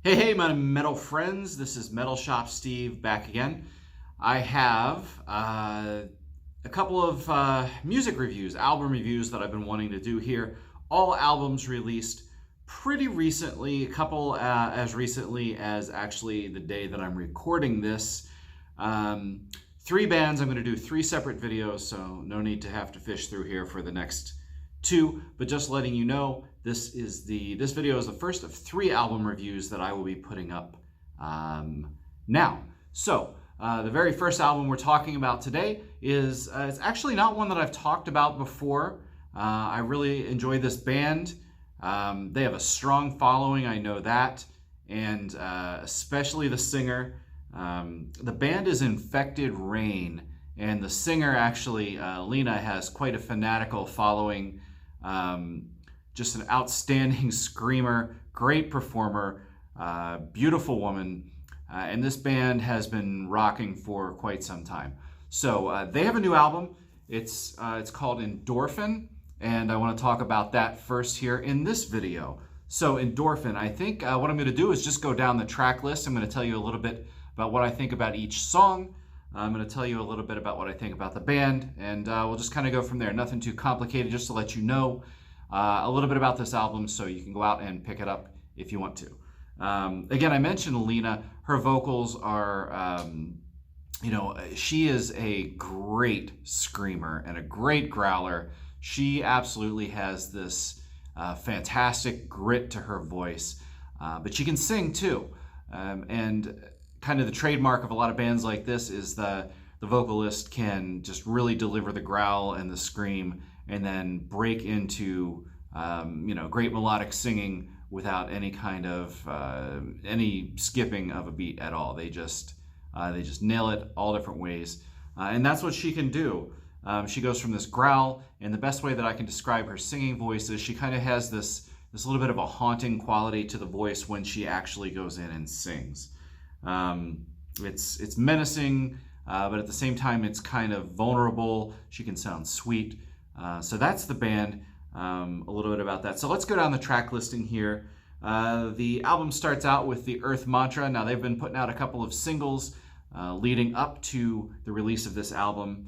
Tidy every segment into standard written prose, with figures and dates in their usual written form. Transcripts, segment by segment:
Hey, my metal friends. This is Metal Shop Steve back again. I have a couple of music reviews, album reviews that I've been wanting to do here. All albums released pretty recently, a couple as recently as actually the day that I'm recording this. Three bands. I'm going to do three separate videos, so no need to have to fish through here for the next two, but just letting you know, this video is the first of three album reviews that I will be putting up now. So the very first album we're talking about today is it's actually not one that I've talked about before. I really enjoy this band. They have a strong following, I know that, and especially the singer. The band is Infected Rain, and the singer actually, Lena, has quite a fanatical following. Just an outstanding screamer, great performer, beautiful woman, and this band has been rocking for quite some time. So they have a new album. It's called Endorphin, and I want to talk about that first here in this video. So Endorphin, I think what I'm going to do is just go down the track list. I'm going to tell you a little bit about what I think about each song. I'm going to tell you a little bit about what I think about the band, and we'll just kind of go from there. Nothing too complicated, just to let you know a little bit about this album so you can go out and pick it up if you want to. Again, I mentioned Lena. Her vocals are, she is a great screamer and a great growler. She absolutely has this fantastic grit to her voice, but she can sing too. And kind of the trademark of a lot of bands like this is the vocalist can just really deliver the growl and the scream and then break into great melodic singing without any kind of any skipping of a beat at all. They just nail it all different ways, and that's what she can do. She goes from this growl, and the best way that I can describe her singing voice is she kind of has this little bit of a haunting quality to the voice when she actually goes in and sings. It's menacing, but at the same time it's kind of vulnerable. She can sound sweet. So that's the band, a little bit about that. So let's go down the track listing here. The album starts out with the Earth Mantra. Now they've been putting out a couple of singles leading up to the release of this album.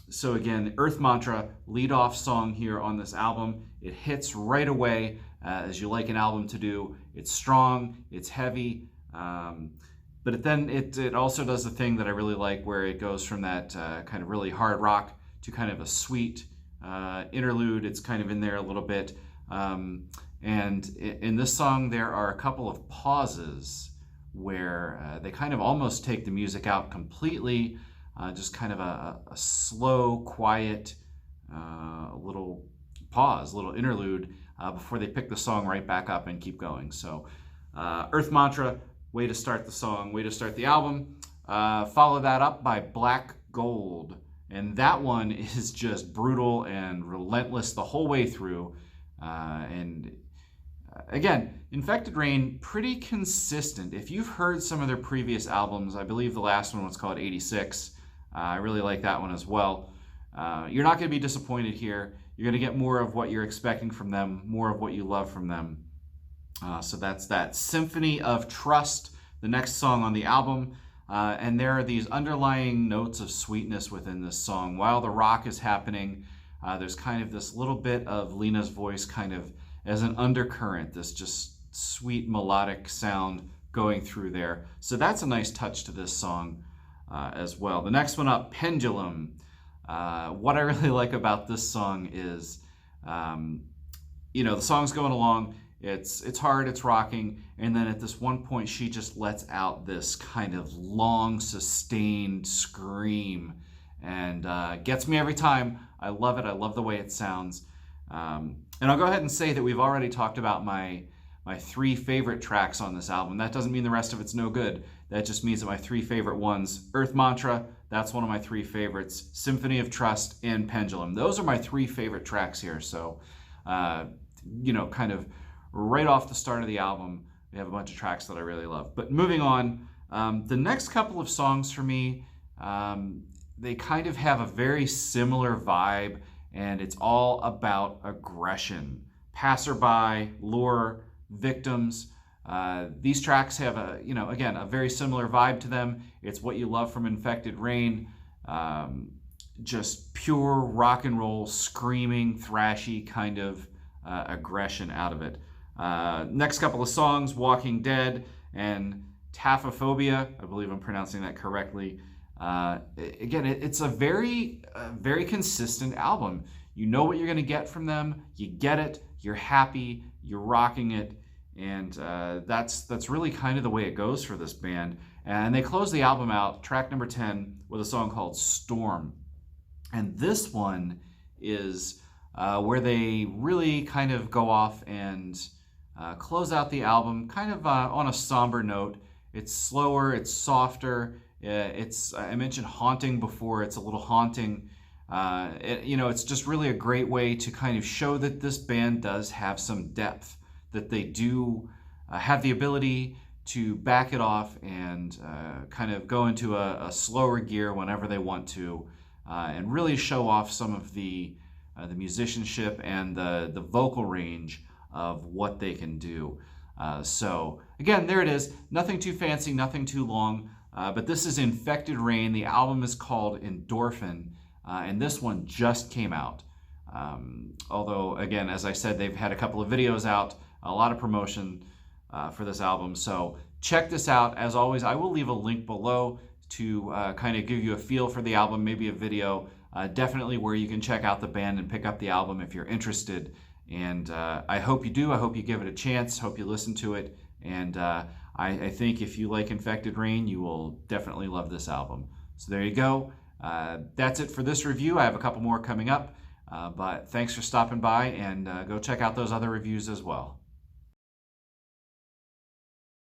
So again, Earth Mantra, lead off song here on this album. It hits right away, as you like an album to do. It's strong, it's heavy, but then it also does the thing that I really like, where it goes from that kind of really hard rock to kind of a sweet interlude. It's kind of in there a little bit. And in this song, there are a couple of pauses where they kind of almost take the music out completely, just kind of a slow, quiet little pause, little interlude before they pick the song right back up and keep going. So Earth Mantra, way to start the song, way to start the album. Follow that up by Black Gold. And that one is just brutal and relentless the whole way through. Again, Infected Rain, pretty consistent. If you've heard some of their previous albums, I believe the last one was called 86. I really like that one as well. You're not going to be disappointed here. You're going to get more of what you're expecting from them, more of what you love from them. So that's that. Symphony of Trust, the next song on the album. And there are these underlying notes of sweetness within this song. While the rock is happening, there's kind of this little bit of Lena's voice kind of as an undercurrent, this just sweet melodic sound going through there. So that's a nice touch to this song as well. The next one up, Pendulum. What I really like about this song is, the song's going along. It's hard, it's rocking, and then at this one point she just lets out this kind of long, sustained scream, and gets me every time. I love it. I love the way it sounds. And I'll go ahead and say that we've already talked about my three favorite tracks on this album. That doesn't mean the rest of it's no good. That just means that my three favorite ones, Earth Mantra, that's one of my three favorites, Symphony of Trust, and Pendulum. Those are my three favorite tracks here. So, kind of right off the start of the album, we have a bunch of tracks that I really love. But moving on, the next couple of songs for me, they kind of have a very similar vibe, and it's all about aggression. Passerby, Lure, Victims, These tracks have again, a very similar vibe to them. It's what you love from Infected Rain. Just pure rock and roll, screaming, thrashy kind of aggression out of it. Next couple of songs, Walking Dead and Taphophobia. I believe I'm pronouncing that correctly. Again, it's a very consistent album. You know what you're going to get from them. You get it. You're happy. You're rocking it. And that's really kind of the way it goes for this band. And they close the album out, track number 10, with a song called Storm. And this one is where they really kind of go off and close out the album kind of on a somber note. It's slower, it's softer. I mentioned haunting before. It's a little haunting. It's just really a great way to kind of show that this band does have some depth, that they do have the ability to back it off and kind of go into a slower gear whenever they want to, and really show off some of the musicianship and the vocal range of what they can do. So again, there it is. Nothing too fancy, nothing too long, but this is Infected Rain. The album is called Endorphin, and this one just came out. Although, again, as I said, they've had a couple of videos out, a lot of promotion for this album. So check this out. As always, I will leave a link below to kind of give you a feel for the album, maybe a video, definitely where you can check out the band and pick up the album if you're interested. And I hope you do. I hope you give it a chance. Hope you listen to it. And I think if you like Infected Rain, you will definitely love this album. So there you go. That's it for this review. I have a couple more coming up. But thanks for stopping by, and go check out those other reviews as well.